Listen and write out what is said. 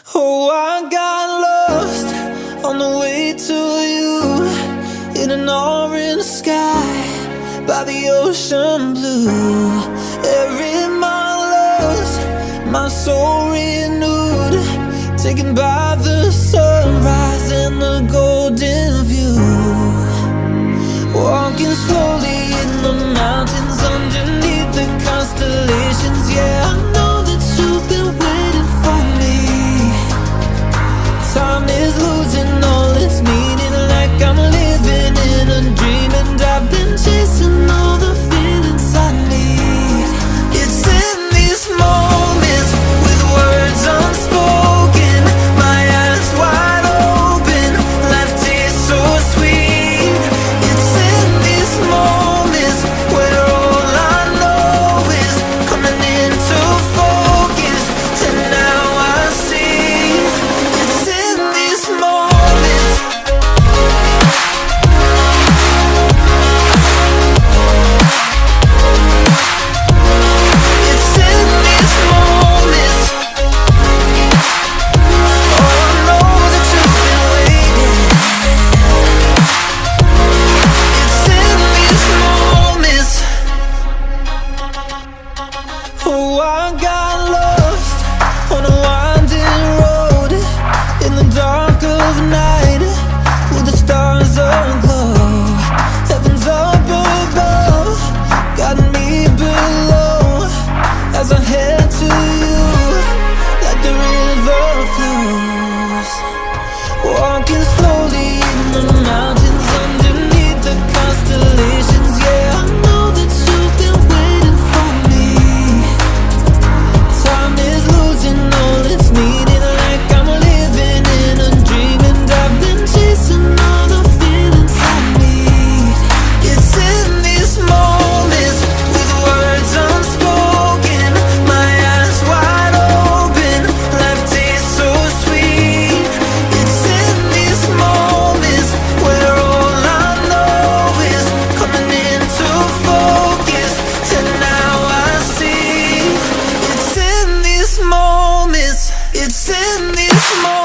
Oh, I got lost on the way to you, in an orange sky by the ocean blue. Every mile lost, my soul renewed, taken by the sunrise and the golden view. Walking slowly in the mountains underneath the constellations. Yeah, I know that you've been waiting for me. Time is losing all its meaning, like I'm living in a dream, and I've been chasing all the feelings I need. It's in these moments with words unspoken, my eyes wide open, life tastes so sweet. It's in these moments where all I know is coming into focus, and now I see. It's in these moments. It's in these moments. Oh, I know that you've been waiting. It's in these moments. Oh, I got lost on a winding road in the dark of night, with the stars aglow. Heaven's up above, got me below, as I head to you like the river flows. Walking slowly in the mountains underneath the constellations. Yeah, I know that you've been waiting for me. Time is losing all its meaning, like I'm living in a dream, and I've been chasing all the feelings I need. It's in these moments with words unspoken, my eyes wide open, life tastes so sweet. It's in these moments where all I know is coming into focus, and now I see. It's in these moments. It's in these moments.